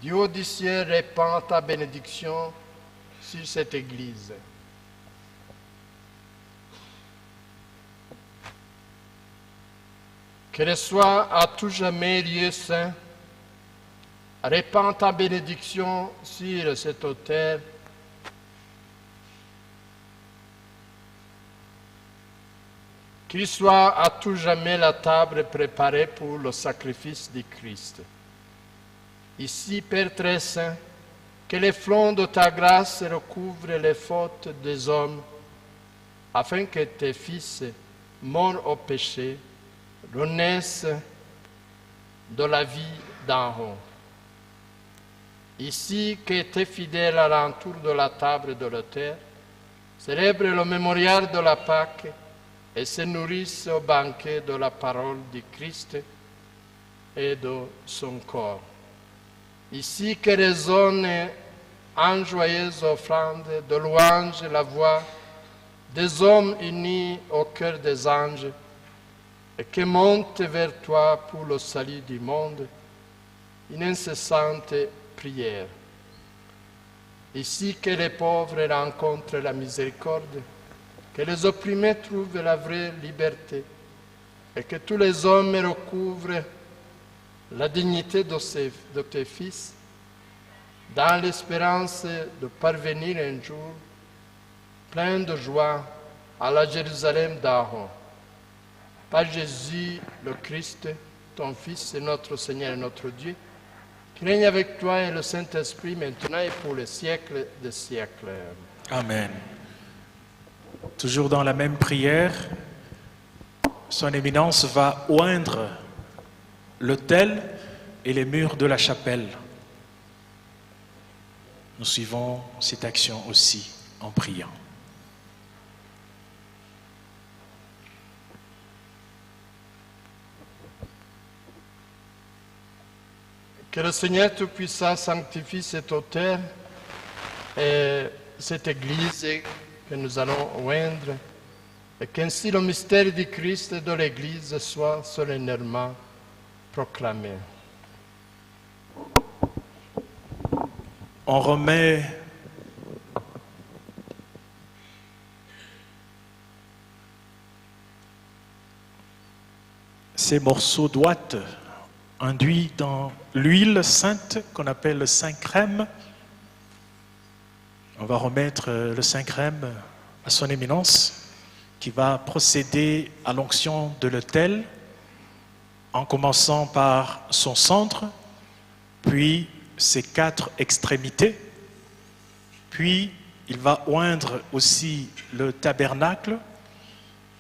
Du haut du ciel, répands ta bénédiction sur cette Église. Qu'elle soit à tout jamais lieu saint. Répands ta bénédiction sur cet autel. Qu'il soit à tout jamais la table préparée pour le sacrifice du Christ. Ici, Père très saint, que les flancs de ta grâce recouvrent les fautes des hommes, afin que tes fils, morts au péché, renaissent de la vie d'en haut. Ici, que tes fidèles alentour de la table de l'autel célèbrent le mémorial de la Pâque et se nourrissent au banquet de la parole du Christ et de son corps. Ici, que résonne en joyeuse offrande de louange la voix des hommes unis au cœur des anges et que monte vers toi pour le salut du monde une incessante prière. Ici, que les pauvres rencontrent la miséricorde, que les opprimés trouvent la vraie liberté et que tous les hommes recouvrent la dignité de tes fils, dans l'espérance de parvenir un jour, plein de joie, à la Jérusalem d'en haut. Par Jésus le Christ, ton Fils et notre Seigneur et notre Dieu, qui règne avec toi et le Saint-Esprit maintenant et pour les siècles des siècles. Amen. Toujours dans la même prière, son éminence va oindre l'autel et les murs de la chapelle. Nous suivons cette action aussi en priant. Que le Seigneur Tout-Puissant sanctifie cet autel et cette Église que nous allons oindre, et qu'ainsi le mystère du Christ et de l'Église soit solennellement proclamé. On remet ces morceaux d'ouate induits dans l'huile sainte qu'on appelle le Saint-Crème. On va remettre le Saint-Crème à son éminence qui va procéder à l'onction de l'autel en commençant par son centre, puis ses 4 extrémités, puis il va oindre aussi le tabernacle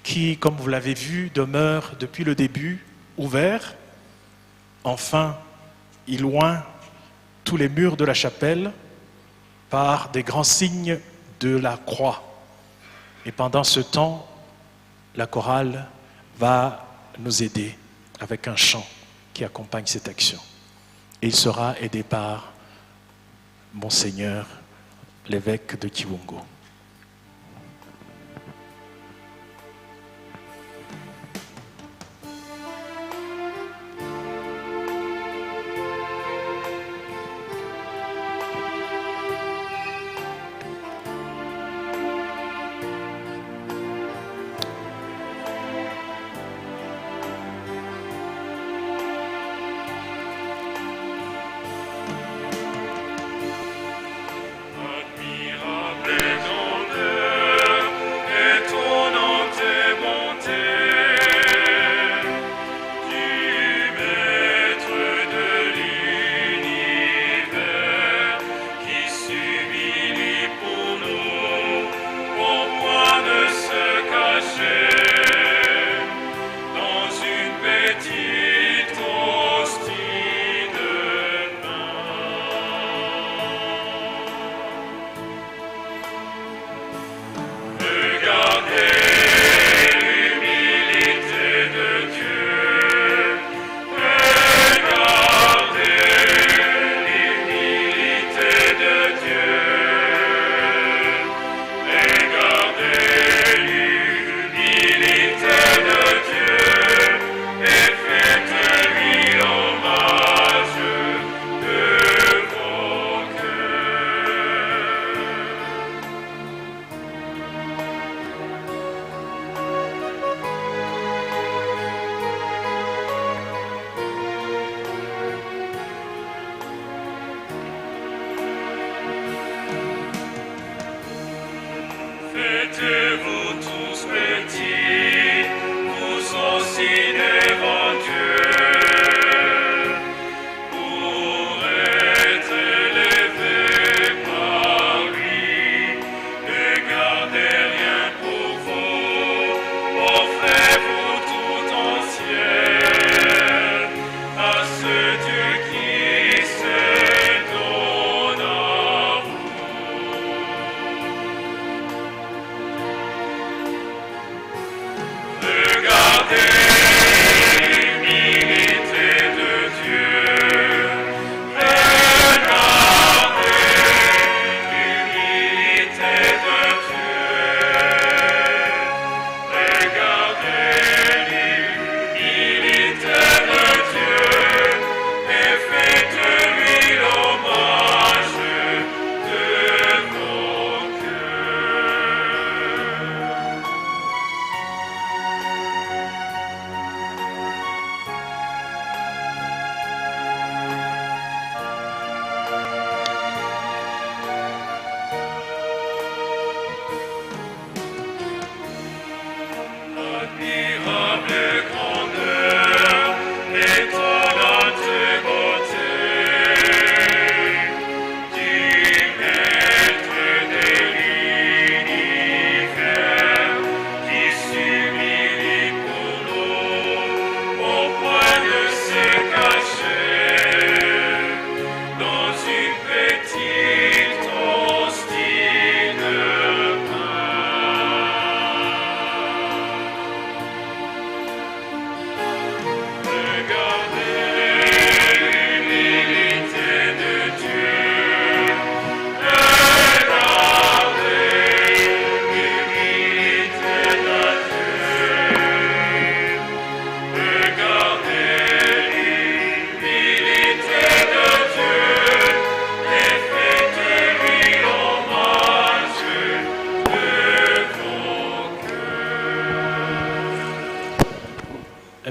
qui, comme vous l'avez vu, demeure depuis le début ouvert. Enfin, il oint tous les murs de la chapelle par des grands signes de la croix. Et pendant ce temps, la chorale va nous aider avec un chant qui accompagne cette action. Et il sera aidé par Monseigneur, l'évêque de Kiwongo. Admirable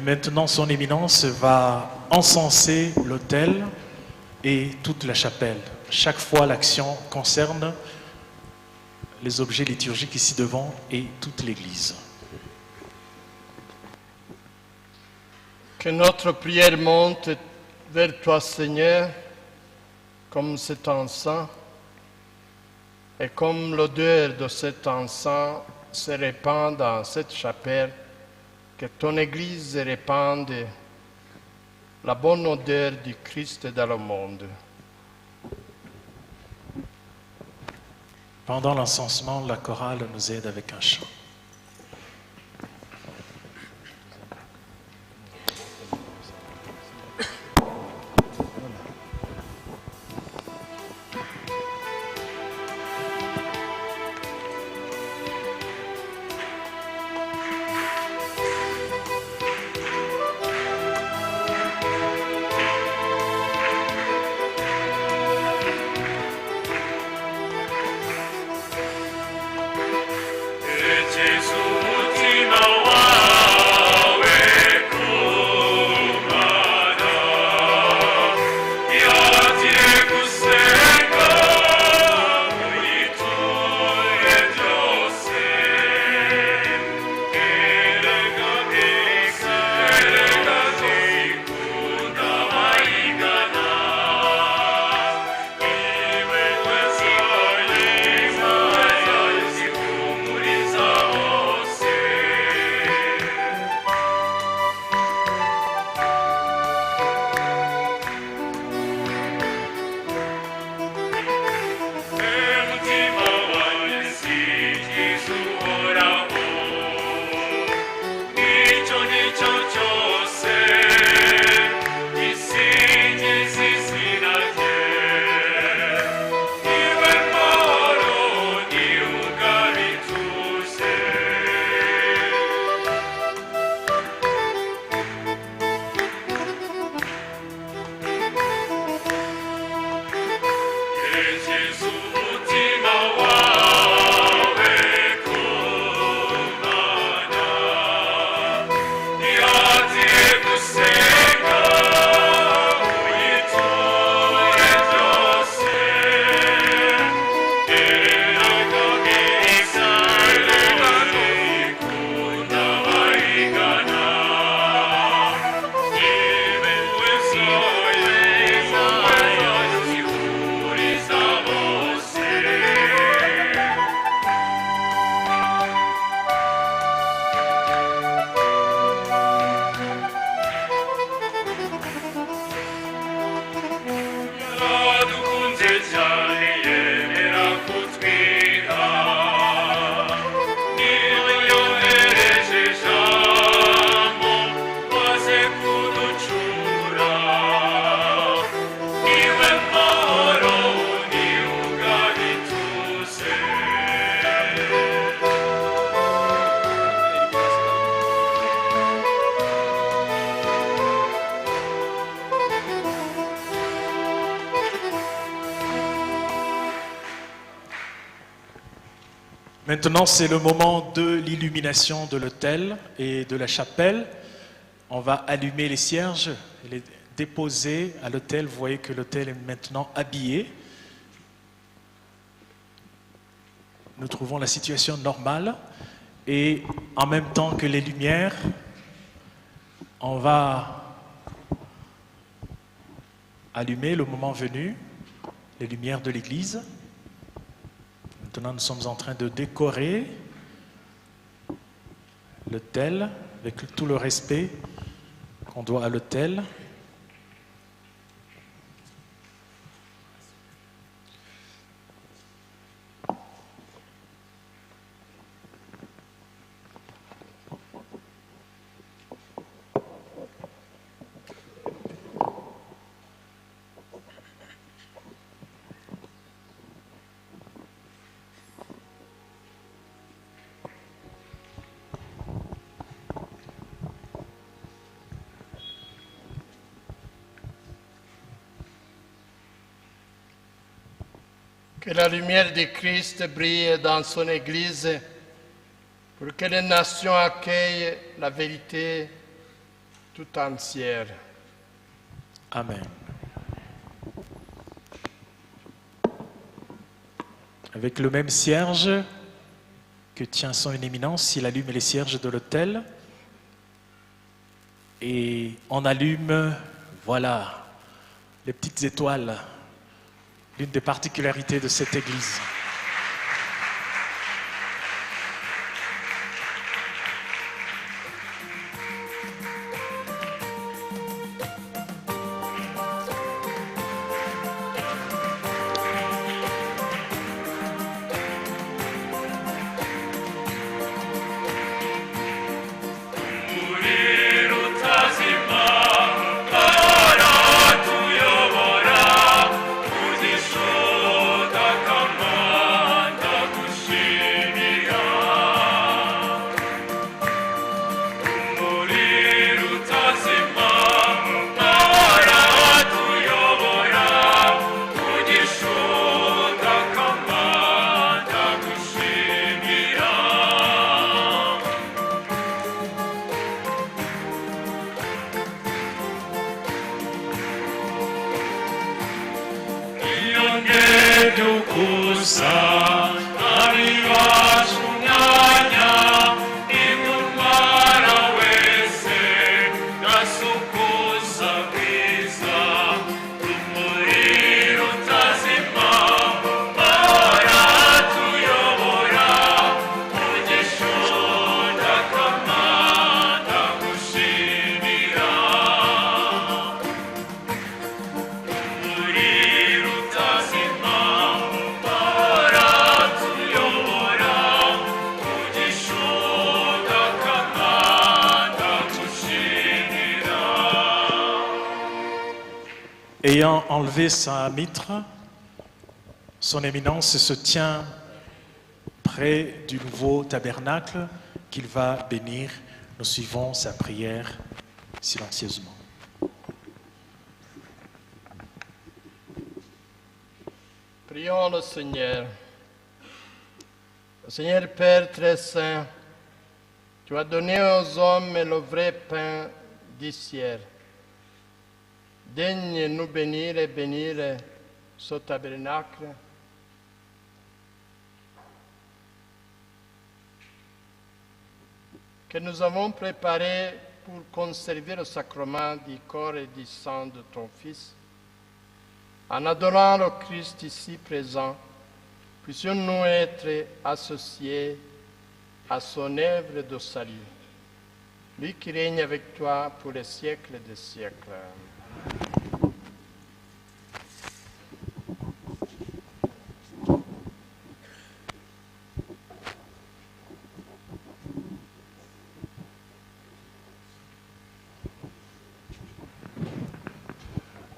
maintenant, son éminence va encenser l'autel et toute la chapelle. Chaque fois, l'action concerne les objets liturgiques ici devant et toute l'Église. Que notre prière monte vers toi, Seigneur, comme cet encens, et comme l'odeur de cet encens se répand dans cette chapelle, que ton Église répande la bonne odeur du Christ dans le monde. Pendant l'encensement, la chorale nous aide avec un chant. Maintenant, c'est le moment de l'illumination de l'autel et de la chapelle. On va allumer les cierges et les déposer à l'autel. Vous voyez que l'autel est maintenant habillé. Nous trouvons la situation normale et en même temps que les lumières, on va allumer le moment venu les lumières de l'église. Maintenant, nous sommes en train de décorer l'autel avec tout le respect qu'on doit à l'autel. Que la lumière de Christ brille dans son Église pour que les nations accueillent la vérité tout entière. Amen. Avec le même cierge que tient son éminence, il allume les cierges de l'autel et on allume, voilà, les petites étoiles, l'une des particularités de cette église. Ayant enlevé sa mitre, son éminence se tient près du nouveau tabernacle qu'il va bénir. Nous suivons sa prière silencieusement. Prions le Seigneur. Seigneur Père très saint, tu as donné aux hommes le vrai pain du ciel. Daigne nous bénir et bénir ce tabernacle. Que nous avons préparé pour conserver le sacrement du corps et du sang de ton Fils. En adorant le Christ ici présent, puissions-nous être associés à son œuvre de salut. Lui qui règne avec toi pour les siècles des siècles.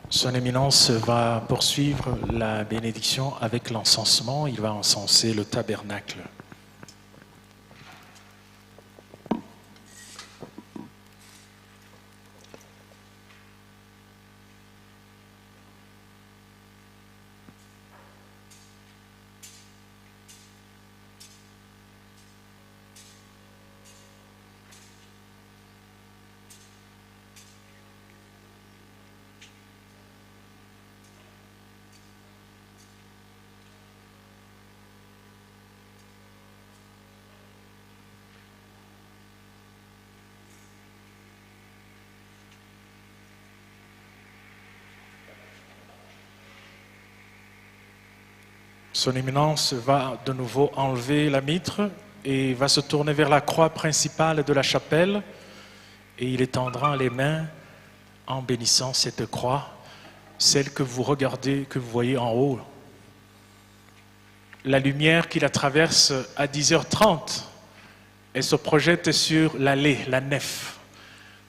Son éminence va poursuivre la bénédiction avec l'encensement. Il va encenser le tabernacle. Son éminence va de nouveau enlever la mitre et va se tourner vers la croix principale de la chapelle et il étendra les mains en bénissant cette croix, celle que vous regardez, que vous voyez en haut. La lumière qui la traverse à 10h30, elle se projette sur l'allée, la nef.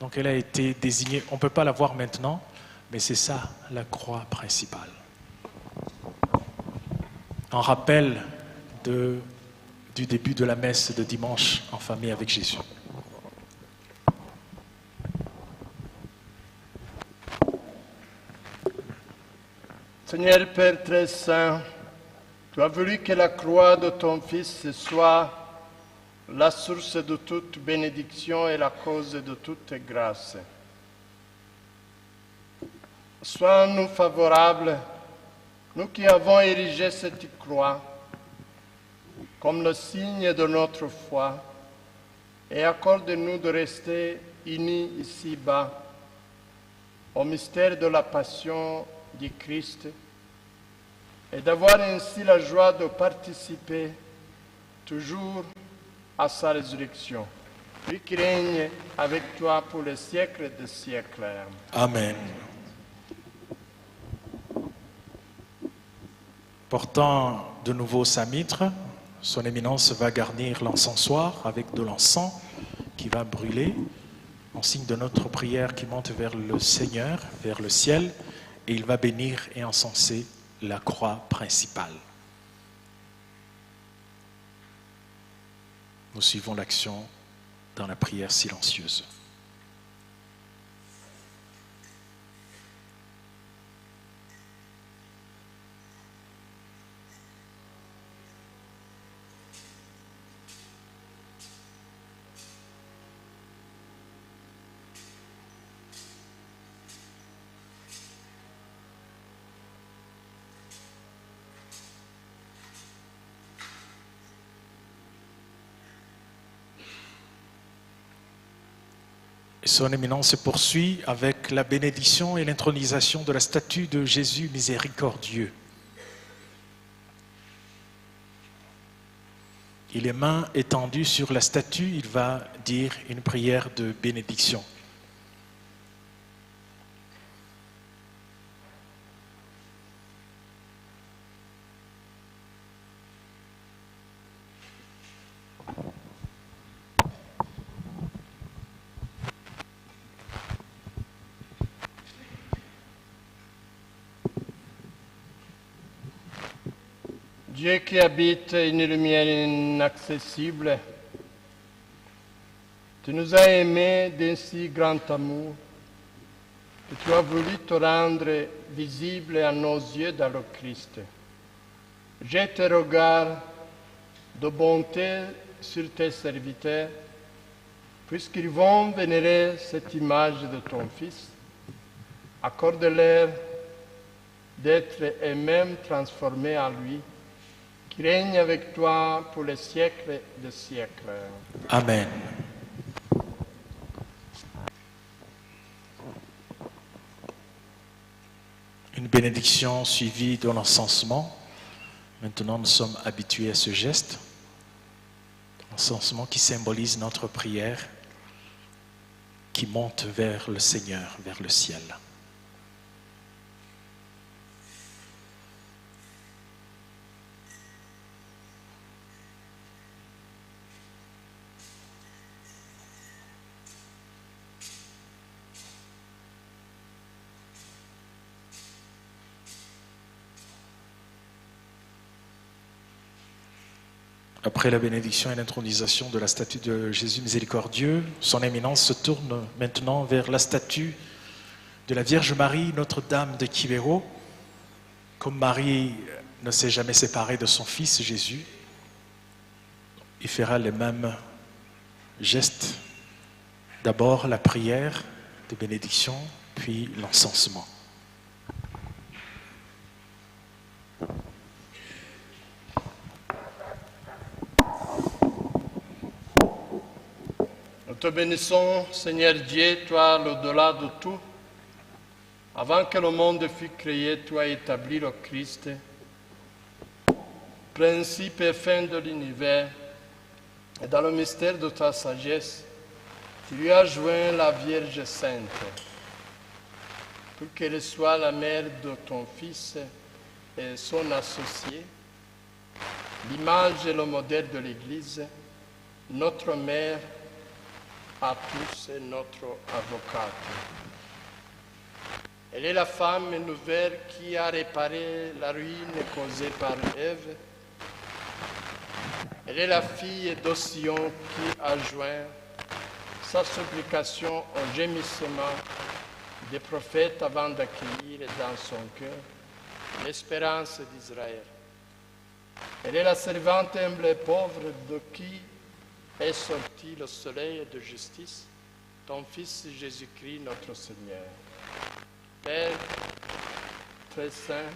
Donc elle a été désignée, on ne peut pas la voir maintenant, mais c'est ça la croix principale. En rappel du début de la messe de dimanche en famille avec Jésus. Seigneur Père très saint, tu as voulu que la croix de ton Fils soit la source de toute bénédiction et la cause de toute grâce. Sois-nous favorables, nous qui avons érigé cette croix comme le signe de notre foi, et accorde-nous de rester unis ici-bas au mystère de la passion du Christ et d'avoir ainsi la joie de participer toujours à sa résurrection. Lui qui règne avec toi pour les siècles des siècles. Amen. Portant de nouveau sa mitre, son éminence va garnir l'encensoir avec de l'encens qui va brûler en signe de notre prière qui monte vers le Seigneur, vers le ciel, et il va bénir et encenser la croix principale. Nous suivons l'action dans la prière silencieuse. Son éminence se poursuit avec la bénédiction et l'intronisation de la statue de Jésus miséricordieux. Et les mains étendues sur la statue, il va dire une prière de bénédiction. Dieu qui habite une lumière inaccessible, tu nous as aimés d'un si grand amour que tu as voulu te rendre visible à nos yeux dans le Christ. Jette tes regards de bonté sur tes serviteurs, puisqu'ils vont vénérer cette image de ton Fils. Accorde-leur d'être eux-mêmes transformés en lui, qui règne avec toi pour les siècles des siècles. Amen. Une bénédiction suivie de l'encensement. Maintenant, nous sommes habitués à ce geste. L'encensement qui symbolise notre prière, qui monte vers le Seigneur, vers le ciel. Après la bénédiction et l'intronisation de la statue de Jésus miséricordieux, son éminence se tourne maintenant vers la statue de la Vierge Marie, Notre-Dame de Kibeho. Comme Marie ne s'est jamais séparée de son fils Jésus, il fera les mêmes gestes. D'abord la prière de bénédiction, puis l'encensement. Nous te bénissons, Seigneur Dieu, toi, l'au-delà de tout. Avant que le monde fût créé, tu as établi le Christ, principe et fin de l'univers. Et dans le mystère de ta sagesse, tu lui as joint la Vierge Sainte, pour qu'elle soit la mère de ton Fils et son associé, l'image et le modèle de l'Église, notre mère à tous et notre avocate. Elle est la femme nouvelle qui a réparé la ruine causée par Ève. Elle est la fille d'Osion qui a joint sa supplication au gémissement des prophètes avant d'accueillir dans son cœur l'espérance d'Israël. Elle est la servante humble et pauvre de qui est sorti le soleil de justice, ton Fils Jésus-Christ notre Seigneur. Père très saint,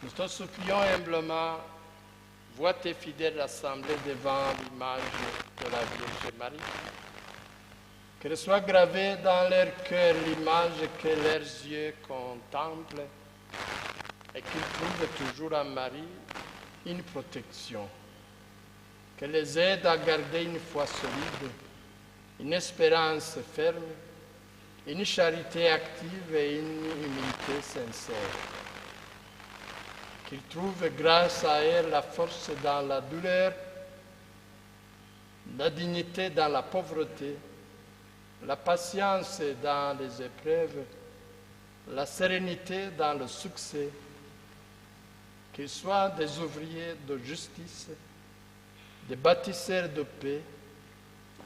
nous te supplions humblement, vois tes fidèles assemblés devant l'image de la Vierge Marie. Que soit gravée dans leur cœur l'image que leurs yeux contemplent et qu'ils trouvent toujours en Marie une protection. Que les aide à garder une foi solide, une espérance ferme, une charité active et une humilité sincère. Qu'ils trouvent grâce à elle la force dans la douleur, la dignité dans la pauvreté, la patience dans les épreuves, la sérénité dans le succès. Qu'ils soient des ouvriers de justice, des bâtisseurs de paix,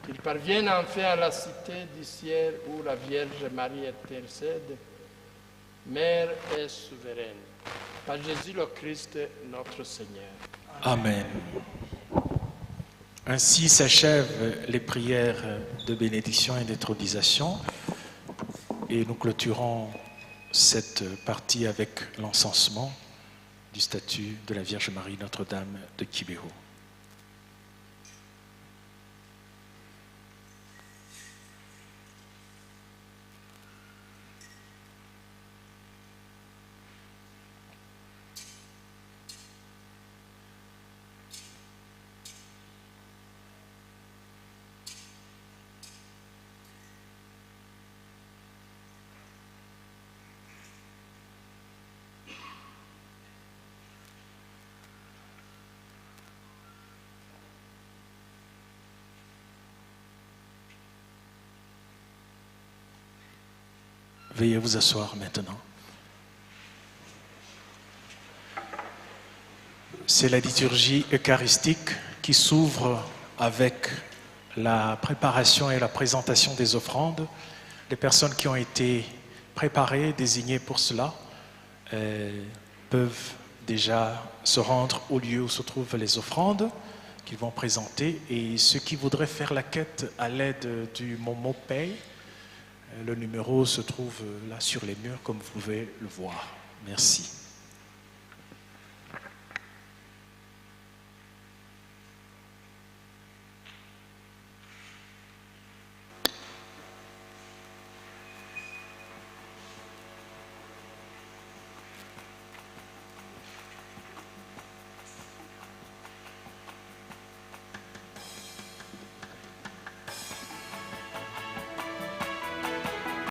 qu'ils parviennent enfin à la cité du ciel où la Vierge Marie intercède, Mère et souveraine. Par Jésus le Christ, notre Seigneur. Amen. Ainsi s'achèvent les prières de bénédiction et d'intronisation et nous clôturons cette partie avec l'encensement du statut de la Vierge Marie Notre-Dame de Kibeho. Veuillez vous asseoir maintenant. C'est la liturgie eucharistique qui s'ouvre avec la préparation et la présentation des offrandes. Les personnes qui ont été préparées, désignées pour cela, peuvent déjà se rendre au lieu où se trouvent les offrandes qu'ils vont présenter. Et ceux qui voudraient faire la quête à l'aide du Momo Pay, le numéro se trouve là sur les murs, comme vous pouvez le voir. Merci.